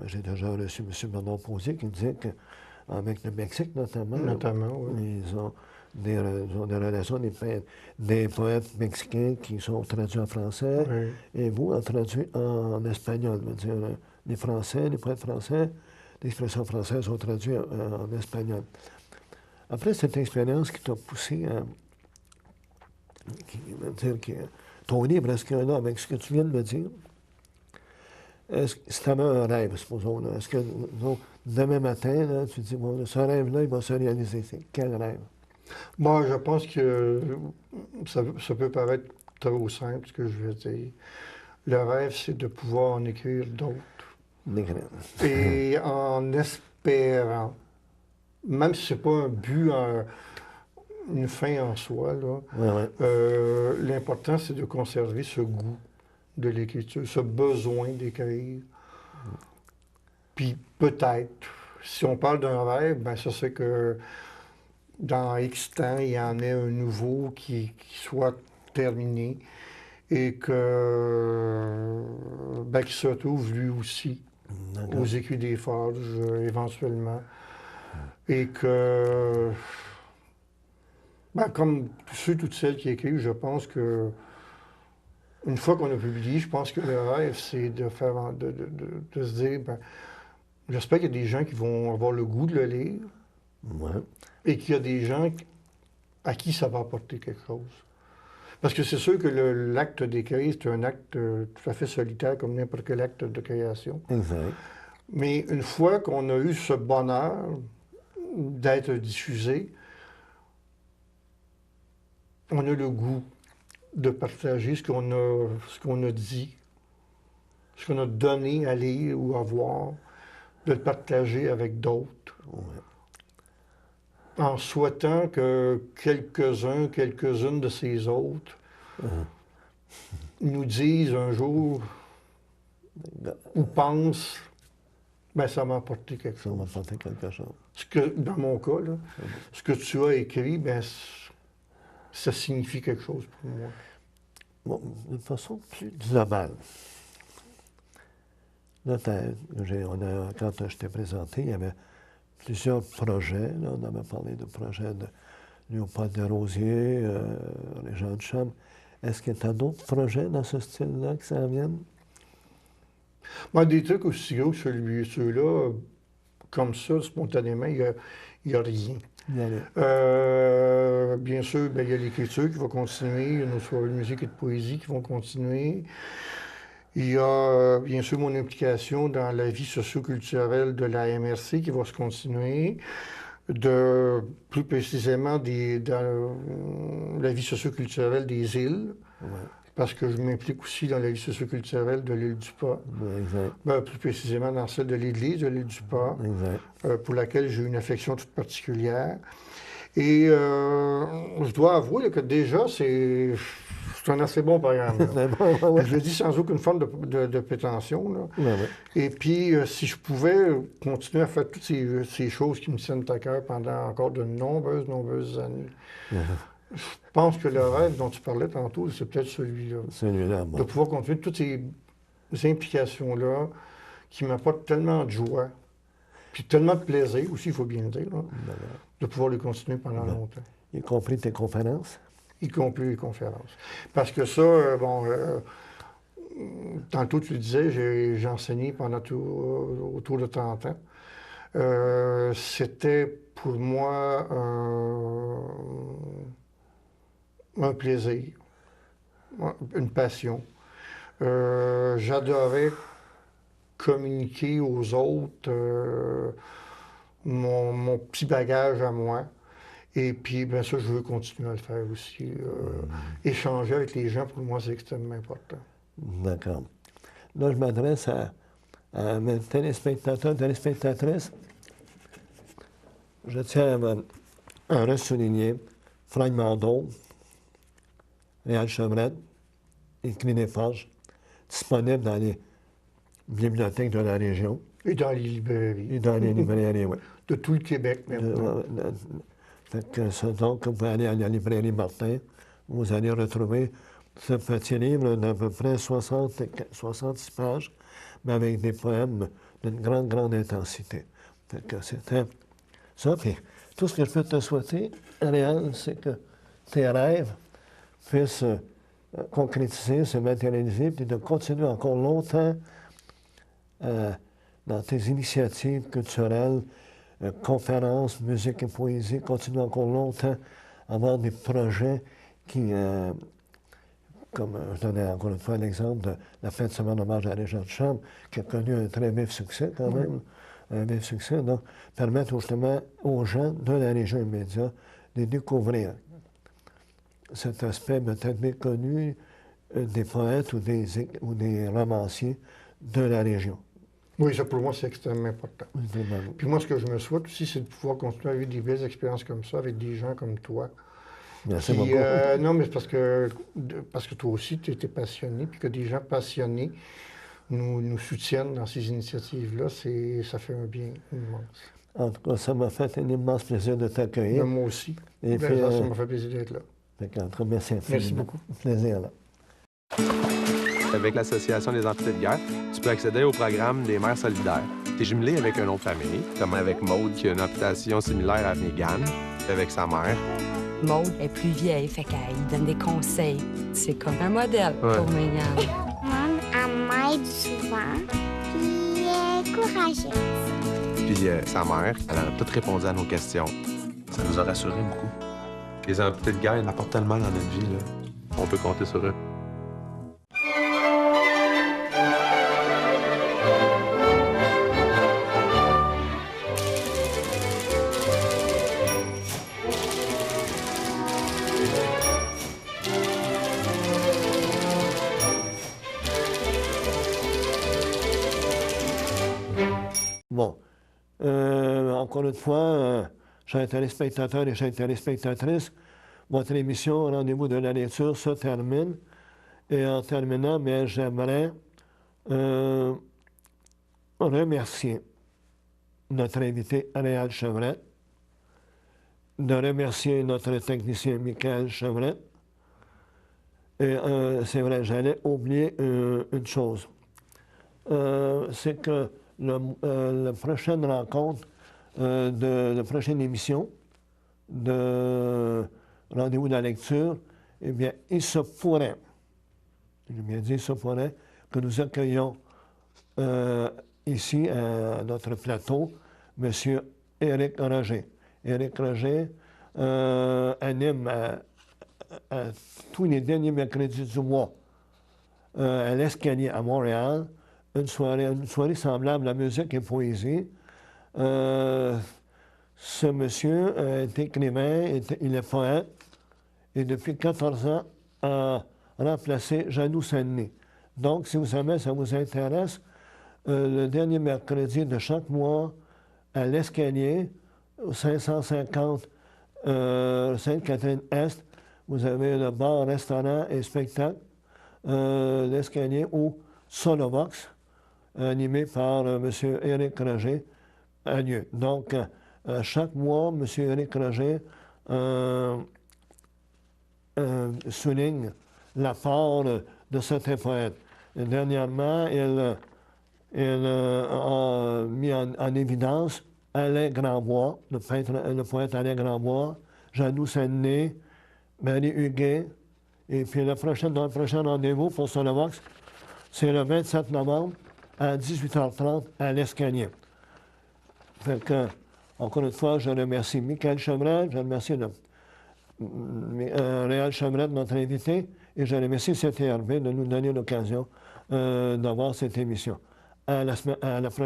j'ai déjà reçu M. Bernard Posier qui disait qu'avec le Mexique, notamment, oui. ils ont des relations, des poètes mexicains qui sont traduits en français, et vous, traduits en espagnol. Dire, les Français, les poètes français, les expressions françaises sont traduites en espagnol. Après cette expérience qui t'a poussé à... ton livre, est-ce que là, avec ce que tu viens de me dire, est-ce que c'est un rêve, supposons, là? Est-ce que demain matin, là, tu te dis, bon, ce rêve-là, il va se réaliser. C'est quel rêve? Moi, je pense que ça peut paraître trop simple, ce que je veux dire. Le rêve, c'est de pouvoir en écrire d'autres. Et en espérant, même si ce n'est pas un but, une fin en soi, là, l'important, c'est de conserver ce goût de l'écriture, ce besoin d'écrire. Puis peut-être, si on parle d'un rêve, ben ça c'est que dans X temps, il y en ait un nouveau qui soit terminé et que ben, qu'il se retrouve lui aussi aux écus des forges éventuellement. Et que, ben, comme tous ceux, toutes celles qui écrivent, je pense que une fois qu'on a publié, je pense que le rêve, c'est de faire de se dire, ben, j'espère qu'il y a des gens qui vont avoir le goût de le lire et qu'il y a des gens à qui ça va apporter quelque chose. Parce que c'est sûr que l'acte d'écrire, c'est un acte tout à fait solitaire comme n'importe quel acte de création. Exact. Mais une fois qu'on a eu ce bonheur d'être diffusé, on a le goût de partager ce qu'on a dit, ce qu'on a donné à lire ou à voir, de le partager avec d'autres. En souhaitant que quelques-unes de ces autres nous disent un jour ou pensent, ben ça m'a apporté quelque chose. Ça m'a apporté quelque chose. Ce que, dans mon cas, là, ce que tu as écrit, ben ça signifie quelque chose pour moi. Bon, d'une façon plus globale. Là, quand je t'ai présenté, il y avait plusieurs projets. Là, on avait parlé de projets de Léopold Desrosiers, Régent de Chambre. Est-ce qu'il y a d'autres projets dans ce style-là qui s'en viennent? Ben, des trucs aussi gros que ceux-là, comme ça, spontanément, il n'y a rien. Bien sûr, ben, il y a l'écriture qui va continuer, il y a nos soirées de musique et de poésie qui vont continuer. Il y a bien sûr mon implication dans la vie socio-culturelle de la MRC qui va se continuer, plus précisément dans la vie socio-culturelle des îles, parce que je m'implique aussi dans la vie socio-culturelle de l'île du Pas, plus précisément dans celle de l'église de l'île du Pas, pour laquelle j'ai une affection toute particulière. Et je dois avouer que déjà, c'est un assez bon programme. Je le dis sans aucune forme de prétention. Là. Et puis, si je pouvais continuer à faire toutes ces choses qui me tiennent à cœur pendant encore de nombreuses années, je pense que le rêve dont tu parlais tantôt, c'est peut-être celui-là. Celui-là, de pouvoir continuer toutes ces implications-là qui m'apportent tellement de joie, puis tellement de plaisir aussi, il faut bien dire, là, de pouvoir les continuer pendant longtemps. Y compris tes conférences? Y compris les conférences. Parce que ça, tantôt tu le disais, j'ai enseigné pendant autour de 30 ans. C'était pour moi un plaisir, une passion. J'adorais communiquer aux autres mon petit bagage à moi. Et puis, bien ça, je veux continuer à le faire aussi. Échanger avec les gens, pour moi, c'est extrêmement important. D'accord. Là, je m'adresse à mes téléspectateurs, téléspectatrices. Je tiens à ressouligner Frank Mando, Réal Chevrette, écrit des pages, disponibles dans les bibliothèques de la région. Et dans les librairies. Et dans les librairies, oui. De tout le Québec, même. Donc, vous pouvez aller à la librairie Martin, vous allez retrouver ce petit livre d'à peu près 66 pages, mais avec des poèmes d'une grande intensité. C'était ça. Puis, tout ce que je peux te souhaiter, Réal, c'est que tes rêves puissent concrétiser, se matérialiser, puis de continuer encore longtemps dans tes initiatives culturelles, conférences, musique et poésie, continuer encore longtemps à avoir des projets qui, comme je donnais encore une fois l'exemple de la fin de semaine hommage à Régent de Chambre, qui a connu un très vif succès quand même, un vif succès, donc permettre justement aux gens de la région immédiate de découvrir cet aspect peut-être méconnu des poètes ou des romanciers de la région. Oui, ça pour moi, c'est extrêmement important. Puis moi, ce que je me souhaite aussi, c'est de pouvoir continuer à vivre des belles expériences comme ça avec des gens comme toi. Merci beaucoup. Non, mais parce que toi aussi, tu étais passionné, puis que des gens passionnés nous soutiennent dans ces initiatives-là, ça fait un bien immense. En tout cas, ça m'a fait un immense plaisir de t'accueillir. Moi aussi. Et puis, ça m'a fait plaisir d'être là. Merci infiniment. Merci beaucoup. Plaisir, là. Avec l'Association des amputés de guerre, tu peux accéder au programme des mères solidaires. Tu es jumelé avec une autre famille, comme avec Maude qui a une amputation similaire à Megan, avec sa mère. Maude est plus vieille, fait qu'elle donne des conseils. C'est comme un modèle pour Megan. Maman, elle m'aide souvent, puis elle est courageuse. Puis sa mère, elle a tout répondu à nos questions. Ça nous a rassurés beaucoup. Les amputés de guerre apportent tellement dans notre vie, là. On peut compter sur eux. Bon. Encore une fois, chers téléspectateurs et chères téléspectatrices, votre émission Rendez-vous de la lecture se termine. Et en terminant, bien, j'aimerais remercier notre invité Réal Chevrette, de remercier notre technicien Michael Chevrette. Et c'est vrai, j'allais oublier une chose. C'est que la prochaine rencontre, la prochaine émission de Rendez-vous de la lecture, eh bien, il se pourrait, j'ai bien dit, il se pourrait que nous accueillions ici, à notre plateau, M. Éric Roger. Éric Roger anime à tous les derniers mercredis du mois à l'Escalier à Montréal une soirée semblable à musique et poésie. Ce monsieur est écrivain, il est poète, et depuis 14 ans a remplacé Janou Saint-Denis. Donc, si jamais ça vous intéresse, le dernier mercredi de chaque mois, à l'Escalier, au 550 Sainte-Catherine-Est, vous avez le bar, restaurant et spectacle, l'Escalier ou Solovox, animé par M. Éric Roger, a lieu. Donc, chaque mois, M. Éric Roger souligne la part de certains poètes. Et dernièrement, il a mis en évidence Alain Grandbois, le poète Alain Grandbois, Janou Saint-Denis, Marie Huguet. Et puis le prochain rendez-vous pour Solovox, c'est le 27 novembre à 18h30 à l'Escalier. Fait que, encore une fois, je remercie Michael Chevrette, je remercie Réal Chevrette, notre invité, et je remercie CTRV de nous donner l'occasion d'avoir cette émission. À la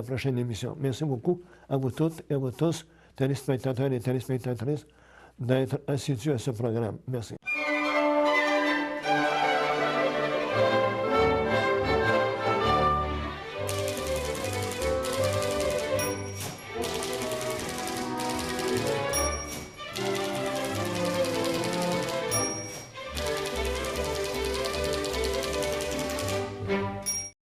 prochaine émission. Merci beaucoup à vous toutes et à vous tous, téléspectateurs et téléspectatrices, d'être assidus à ce programme. Merci.